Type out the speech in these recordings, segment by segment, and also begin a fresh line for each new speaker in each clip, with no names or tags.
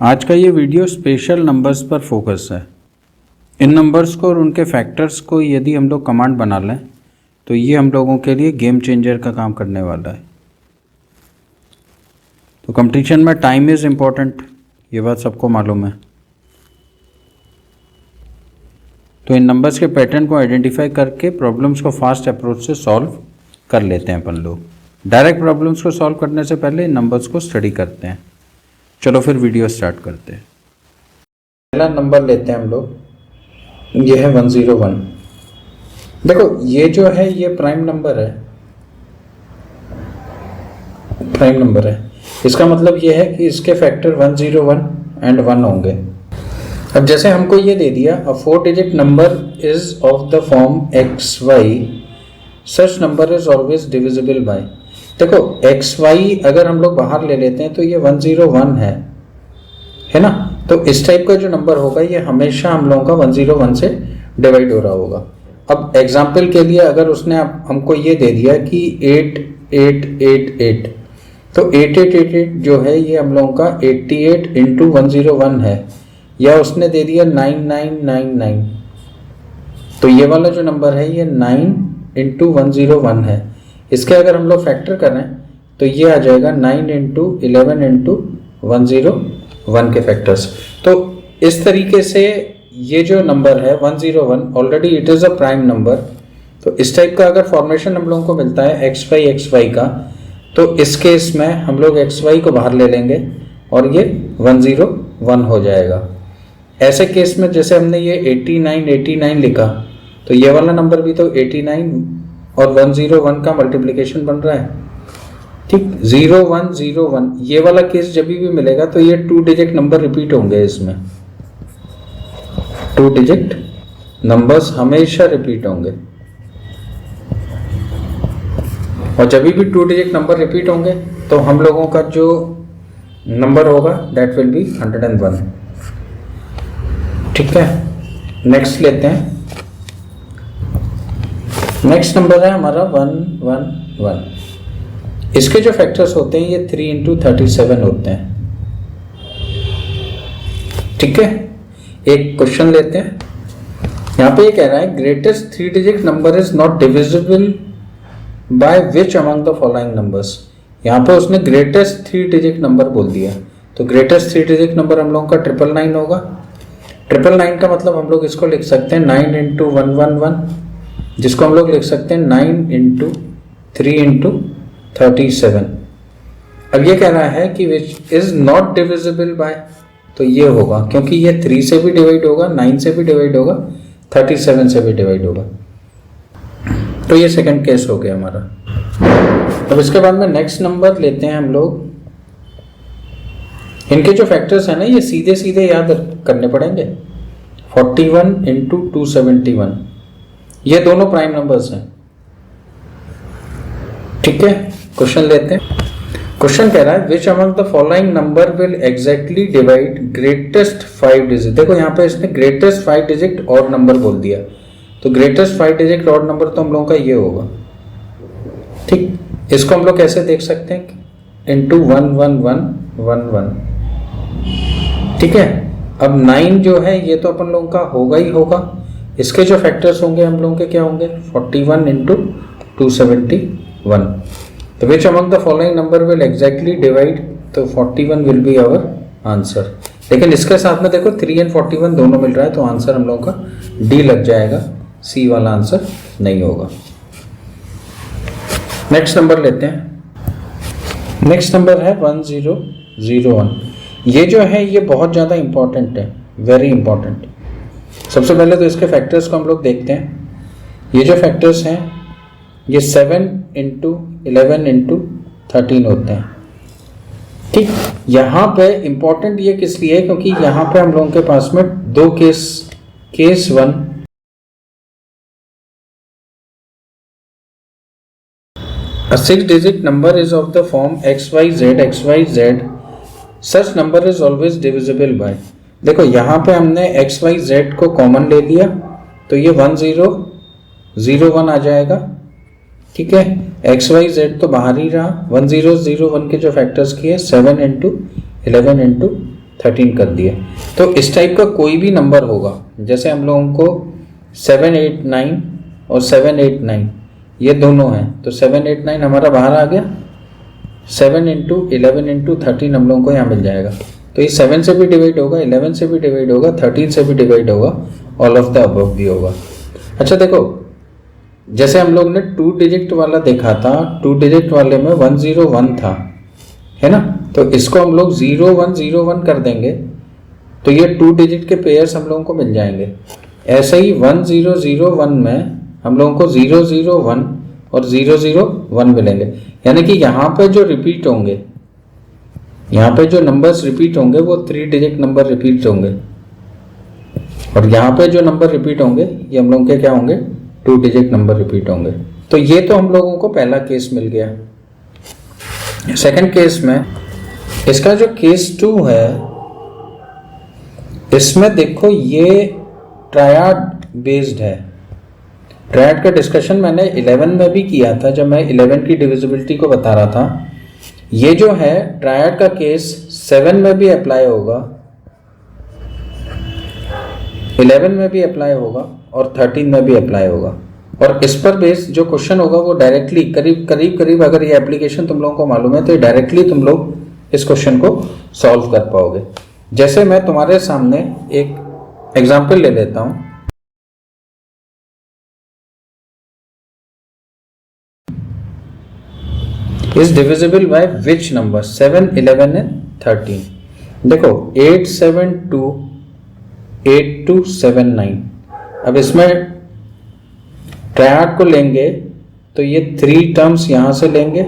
आज का ये वीडियो स्पेशल नंबर्स पर फोकस है। इन नंबर्स को और उनके फैक्टर्स को यदि हम लोग कमांड बना लें तो ये हम लोगों के लिए गेम चेंजर का काम करने वाला है। तो कंपटीशन में टाइम इज़ इम्पॉर्टेंट, ये बात सबको मालूम है। तो इन नंबर्स के पैटर्न को आइडेंटिफाई करके प्रॉब्लम्स को फास्ट अप्रोच से सॉल्व कर लेते हैं अपन लोग। डायरेक्ट प्रॉब्लम्स को सॉल्व करने से पहले इन नंबर्स को स्टडी करते हैं। चलो फिर वीडियो स्टार्ट करते हैं। पहला नंबर लेते हैं हम लोग, ये है 101। देखो ये जो है ये प्राइम नंबर है, प्राइम नंबर है। इसका मतलब ये है कि इसके फैक्टर 101 एंड 1 होंगे। अब जैसे हमको ये दे दिया अ 4 digit number is of the form xy, such number is always divisible by. देखो xy अगर हम लोग बाहर ले लेते हैं तो ये 101 है ना। तो इस टाइप का जो नंबर होगा ये हमेशा हम लोगों का 101 से डिवाइड हो रहा होगा। अब एग्जाम्पल के लिए अगर उसने हमको ये दे दिया कि 8888, तो 8888 जो है ये हम लोगों का 88 इंटू 101 है, या उसने दे दिया 9999, तो ये वाला जो नंबर है ये 9 इंटू 101 है। इसके अगर हम लोग फैक्टर करें तो ये आ जाएगा 9 इंटू 11 इंटू 101 के फैक्टर्स। तो इस तरीके से ये जो नंबर है 101 already it is a prime number. तो इस टाइप का अगर फॉर्मेशन हम लोगों को मिलता है xy का, तो इस केस में हम लोग xy को बाहर ले लेंगे और ये 101 हो जाएगा। ऐसे केस में जैसे हमने ये 89 लिखा, तो ये वाला नंबर भी तो 89 और 101 का मल्टीप्लिकेशन बन रहा है, ठीक। 0101 ये वाला केस जब भी मिलेगा तो ये 2 डिजिट नंबर रिपीट होंगे। इसमें 2 डिजिट नंबर्स हमेशा रिपीट होंगे, और जब भी 2 डिजिट नंबर रिपीट होंगे तो हम लोगों का जो नंबर होगा दैट विल बी 101, ठीक है। नेक्स्ट लेते हैं। नेक्स्ट नंबर है हमारा 111। इसके जो फैक्टर्स होते हैं ये 3 इंटू 37 होते हैं, ठीक है। एक क्वेश्चन लेते हैं। यहाँ पे ये कह रहा है greatest 3 digit number is not divisible by which among the following numbers. यहाँ पे उसने ग्रेटेस्ट 3 डिजिट नंबर बोल दिया, तो ग्रेटेस्ट 3 डिजिट नंबर हम लोगों का 999 होगा। 999 का मतलब हम लोग इसको लिख सकते हैं 9 इंटू 111, जिसको हम लोग लिख सकते हैं 9 इंटू 3 इंटू 37। अब ये कह रहा है कि which is not divisible by, तो ये होगा क्योंकि ये 3 से भी डिवाइड होगा, 9 से भी डिवाइड होगा, 37 से भी डिवाइड होगा। तो ये सेकंड केस हो गया हमारा। अब इसके बाद में नेक्स्ट नंबर लेते हैं हम लोग। इनके जो फैक्टर्स हैं ना ये सीधे सीधे याद करने पड़ेंगे। 41 इंटू 271, ये दोनों प्राइम नंबर्स हैं, ठीक है। क्वेश्चन लेते हैं। क्वेश्चन कह रहा है which among the following number will exactly divide greatest 5 digit. देखो यहाँ पे इसने ग्रेटेस्ट 5 डिजिट और नंबर बोल दिया, तो ग्रेटेस्ट 5 डिजिट और नंबर तो हम लोगों का ये होगा, ठीक। इसको हम लोग कैसे देख सकते हैं, इंटू 11111, ठीक है। अब 9 जो है ये तो अपन लोगों का होगा ही होगा। इसके जो फैक्टर्स होंगे हम लोगों के क्या होंगे, 41 इंटू 271। तो which among the following number will exactly divide, तो 41 विल बी आवर आंसर। लेकिन इसके साथ में देखो 3 एंड 41 दोनों मिल रहा है, तो आंसर हम लोगों का डी लग जाएगा, सी वाला आंसर नहीं होगा। नेक्स्ट नंबर लेते हैं। नेक्स्ट नंबर है 1001। ये जो है ये बहुत ज़्यादा इंपॉर्टेंट है, वेरी इंपॉर्टेंट। सबसे पहले तो इसके फैक्टर्स को हम लोग देखते हैं। ये जो फैक्टर्स हैं ये 7 इंटू 11 इंटू 13 होते हैं, ठीक। यहाँ पे इंपॉर्टेंट ये किस लिए है, क्योंकि यहाँ पे हम लोगों के पास में 2 case 1 A 6 digit number is of the form xyz, such number is always divisible by। देखो यहाँ पे हमने xyz को कॉमन ले लिया, तो ये 1001 आ जाएगा, ठीक है। xyz तो बाहर ही रहा। 1001 के जो फैक्टर्स किए 7 इंटू 11 इंटू 13 कर दिए। तो इस टाइप का कोई भी नंबर होगा, जैसे हम लोगों को 789 और 789 ये दोनों हैं, तो 789 हमारा बाहर आ गया, 7 इंटू 11 इंटू 13 हम लोगों को यहाँ मिल जाएगा। तो ये 7 से भी डिवाइड होगा, 11 से भी डिवाइड होगा, 13 से भी डिवाइड होगा, ऑल ऑफ द अबव भी होगा। अच्छा देखो, जैसे हम लोग ने 2 डिजिट वाला देखा था, 2 डिजिट वाले में 101 था, है ना, तो इसको हम लोग 0101 कर देंगे तो ये 2 डिजिट के पेयर्स हम लोगों को मिल जाएंगे। ऐसे ही 1001 में हम लोगों को 001 और 001 मिलेंगे, यानी कि यहाँ पे जो रिपीट होंगे, यहाँ पे जो नंबर्स रिपीट होंगे वो 3 डिजिट नंबर रिपीट होंगे, और यहाँ पे जो नंबर रिपीट होंगे ये हम लोगों के क्या होंगे, 2 डिजिट नंबर रिपीट होंगे। तो ये तो हम लोगों को पहला केस मिल गया। सेकंड केस में, इसका जो केस 2 है, इसमें देखो ये ट्रायड बेस्ड है। ट्रायड का डिस्कशन मैंने 11 में भी किया था, जब मैं 11 की डिविजिबिलिटी को बता रहा था। ये जो है ट्रायड का केस 7 में भी अप्लाई होगा, 11 में भी अप्लाई होगा और 13 में भी अप्लाई होगा। और इस पर बेस्ड जो क्वेश्चन होगा वो डायरेक्टली करीब अगर ये एप्लीकेशन तुम लोगों को मालूम है तो डायरेक्टली तुम लोग इस क्वेश्चन को सॉल्व कर पाओगे। जैसे मैं तुम्हारे सामने एक एग्जाम्पल ले लेता हूं। Is divisible by which number, 7, 11 and 13। देखो 872 8279। अब इसमें ट्रायड को लेंगे तो ये 3 टर्म्स यहाँ से लेंगे,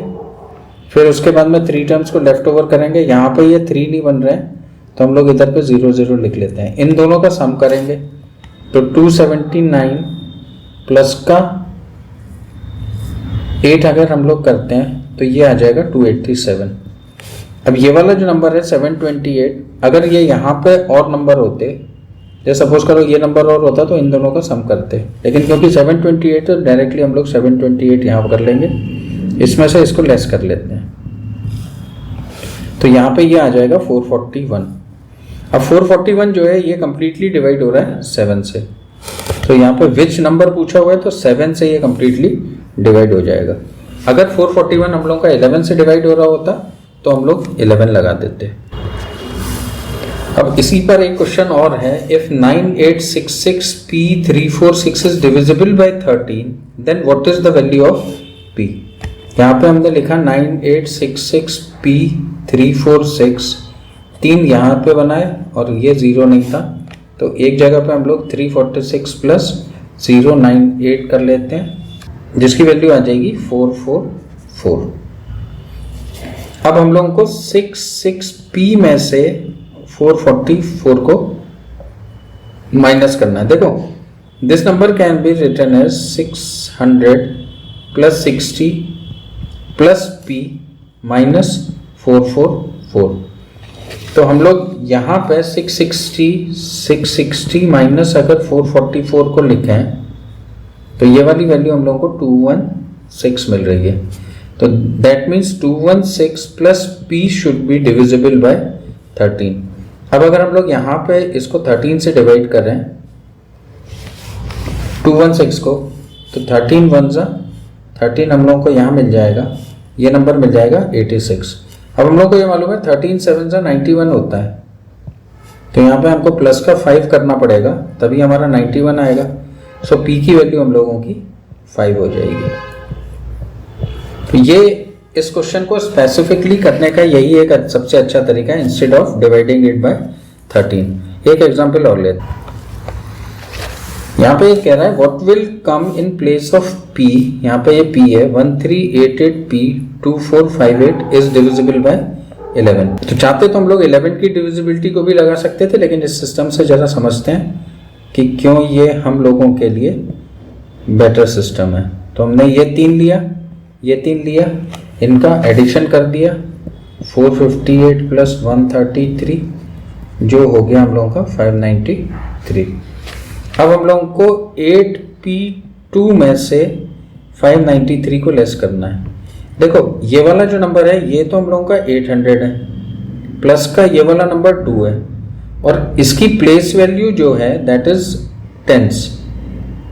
फिर उसके बाद में 3 टर्म्स को लेफ्ट ओवर करेंगे। यहाँ पे ये 3 नहीं बन रहे हैं तो हम लोग इधर पे 0 0 लिख लेते हैं। इन दोनों का सम करेंगे तो 279 प्लस का 8 अगर हम लोग करते हैं तो ये आ जाएगा 2837। अब ये वाला जो नंबर है 728, अगर ये यहाँ पे और नंबर होते, जैसे सपोज करो ये नंबर और होता तो इन दोनों का सम करते, लेकिन क्योंकि 728 तो डायरेक्टली हम लोग 728 यहाँ कर लेंगे, इसमें से इसको लेस कर लेते हैं तो यहाँ पे ये आ जाएगा 441। अब 441 जो है ये कंप्लीटली डिवाइड हो रहा है 7 से, तो यहाँ पे विच नंबर पूछा हुआ है तो 7 से ये कंप्लीटली डिवाइड हो जाएगा। अगर 441 हम लोग का 11 से डिवाइड हो रहा होता तो हम लोग 11 लगा देते। अब इसी पर एक क्वेश्चन और है, if 9866P346 is divisible by 13 then what is the value of P। यहाँ पे हमने लिखा 9866P346, 3 यहाँ पे बनाए और ये 0 नहीं था तो एक जगह पे हम लोग 346 प्लस 098 कर लेते हैं, जिसकी वैल्यू आ जाएगी 444। अब हम लोगों को 66P में से 444 को माइनस करना है। देखो this number can be written as 600 plus 60 plus P minus 444। तो हम लोग यहाँ पे 660 माइनस अगर 444 को लिखें तो ये वाली वैल्यू हम लोगों को 216 मिल रही है। तो that means 216 plus P should be divisible by 13। अब अगर हम लोग यहाँ पे इसको 13 से डिवाइड करें 216 को, तो 13 1 13 हम लोगों को यहाँ मिल जाएगा, ये नंबर मिल जाएगा 86। अब हम लोग को ये मालूम है 13 7 91 होता है, तो यहाँ पे हमको प्लस का 5 करना पड़ेगा तभी हमारा 91 आएगा। सो P की वैल्यू हम लोगों की 5 हो जाएगी। तो ये इस क्वेश्चन को स्पेसिफिकली करने का यही एक सबसे अच्छा तरीका है, instead of dividing it by 13। एक एग्जांपल और लेते हैं। यहाँ पे ये कह रहा है what will come in place of P, यहाँ पे ये P है 1388P2458 इज डिविजिबल बाय 11। तो चाहते तो हम लोग 11 की डिविजिबिलिटी को भी लगा सकते थे, लेकिन इस सिस्टम से जरा समझते हैं कि क्यों ये हम लोगों के लिए बेटर सिस्टम है। तो हमने ये 3 लिया, ये 3 लिया, इनका एडिशन कर दिया 458 प्लस 133 जो हो गया हम लोगों का 593। अब हम लोगों को 8P2 में से 593 को लेस करना है। देखो ये वाला जो नंबर है ये तो हम लोगों का 800 है, प्लस का ये वाला नंबर 2 है और इसकी प्लेस वैल्यू जो है दैट इज टेंस,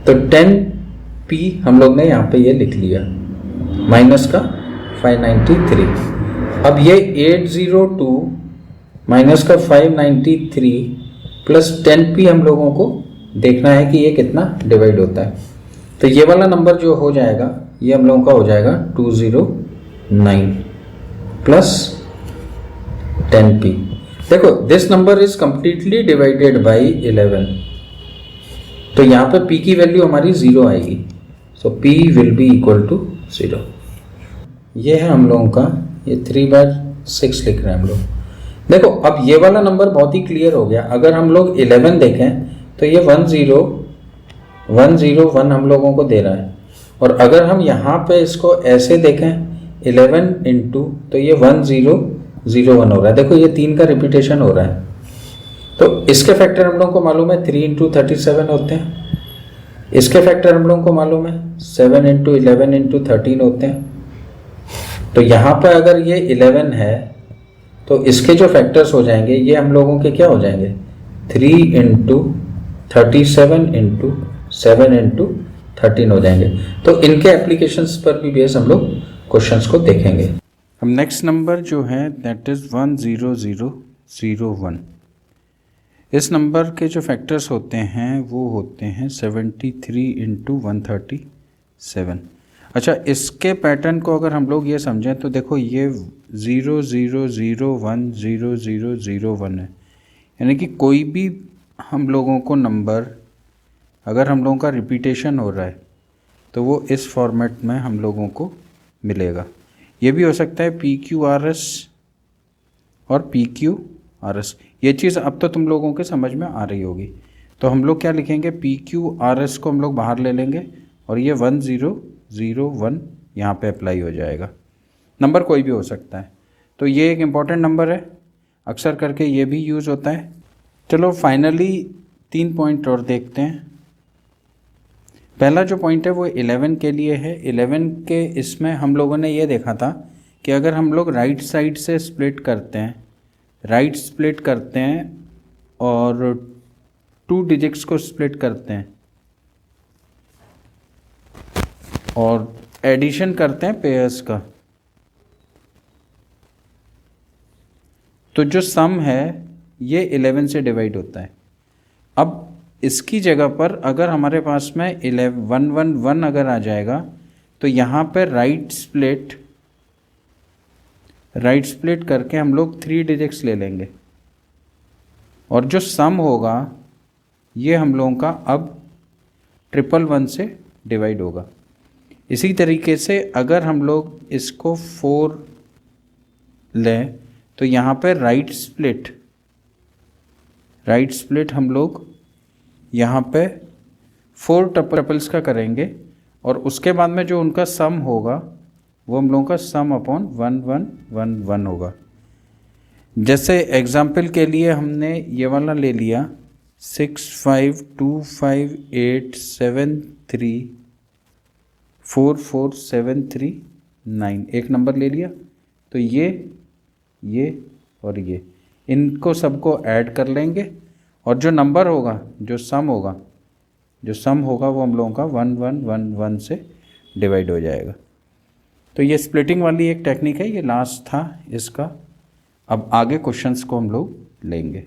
तो 10p हम लोग ने यहाँ पे ये लिख लिया माइनस का 593। अब ये 802 माइनस का 593 प्लस 10p हम लोगों को देखना है कि ये कितना डिवाइड होता है। तो ये वाला नंबर जो हो जाएगा ये हम लोगों का हो जाएगा 209 प्लस 10p। देखो this number is completely divided by 11, तो यहाँ पे p की वैल्यू हमारी 0 आएगी, so p will be equal to 0। ये है हम लोगों का, ये 3/6 लिख रहे हैं हम लोग। देखो अब ये वाला नंबर बहुत ही क्लियर हो गया। अगर हम लोग 11 देखें तो ये 10101 हम लोगों को दे रहा है, और अगर हम यहाँ पे इसको ऐसे देखें 11 इंटू, तो ये 1001 हो रहा है। देखो ये 3 का रिपीटेशन हो रहा है, तो इसके फैक्टर हम लोगों को मालूम है 3 इंटू 37 होते हैं। इसके फैक्टर हम लोगों को मालूम है 7 इंटू 11 इंटू 13 होते हैं। तो यहाँ पर अगर ये 11 है तो इसके जो फैक्टर्स हो जाएंगे ये हम लोगों के क्या हो जाएंगे 3 इंटू 37 इंटू 7 इंटू 13 हो जाएंगे। तो इनके एप्लीकेशंस पर भी बेस हम लोग क्वेश्चंस को देखेंगे। अब नेक्स्ट नंबर जो है दैट इज 10001। इस नंबर के जो फैक्टर्स होते हैं वो होते हैं 73 इंटू 137। अच्छा, इसके पैटर्न को अगर हम लोग ये समझें तो देखो ये 00010001 है, यानी कि कोई भी हम लोगों को नंबर अगर हम लोगों का रिपीटेशन हो रहा है तो वो इस फॉर्मेट में हम लोगों को मिलेगा। ये भी हो सकता है PQRS और PQRS। ये चीज़ अब तो तुम लोगों के समझ में आ रही होगी। तो हम लोग क्या लिखेंगे, PQRS को हम लोग बाहर ले लेंगे और ये 1001 यहाँ पे अप्लाई हो जाएगा। नंबर कोई भी हो सकता है, तो ये एक इम्पॉर्टेंट नंबर है, अक्सर करके ये भी यूज़ होता है। चलो फाइनली 3 पॉइंट और देखते हैं। पहला जो पॉइंट है वो 11 के लिए है। 11 के इसमें हम लोगों ने ये देखा था कि अगर हम लोग राइट साइड से स्प्लिट करते हैं और 2 डिजिट्स को स्प्लिट करते हैं और एडिशन करते हैं पेयर्स का, तो जो सम है ये 11 से डिवाइड होता है। अब इसकी जगह पर अगर हमारे पास में 111 अगर आ जाएगा तो यहाँ पर राइट स्प्लिट करके हम लोग 3 डिजिट्स ले लेंगे और जो सम होगा ये हम लोगों का अब 111 से डिवाइड होगा। इसी तरीके से अगर हम लोग इसको 4 लें तो यहाँ पर राइट स्प्लिट हम लोग यहाँ पे 4 टपल्स का करेंगे और उसके बाद में जो उनका सम होगा वो हम लोगों का सम अपॉन 1111 होगा। जैसे एग्जाम्पल के लिए हमने ये वाला ले लिया 652587344739, एक नंबर ले लिया। तो ये और ये इनको सबको ऐड कर लेंगे और जो नंबर होगा जो सम होगा वो हम लोगों का 1111 से डिवाइड हो जाएगा। तो ये स्प्लिटिंग वाली एक टेक्निक है, ये लास्ट था इसका। अब आगे क्वेश्चंस को हम लोग लेंगे।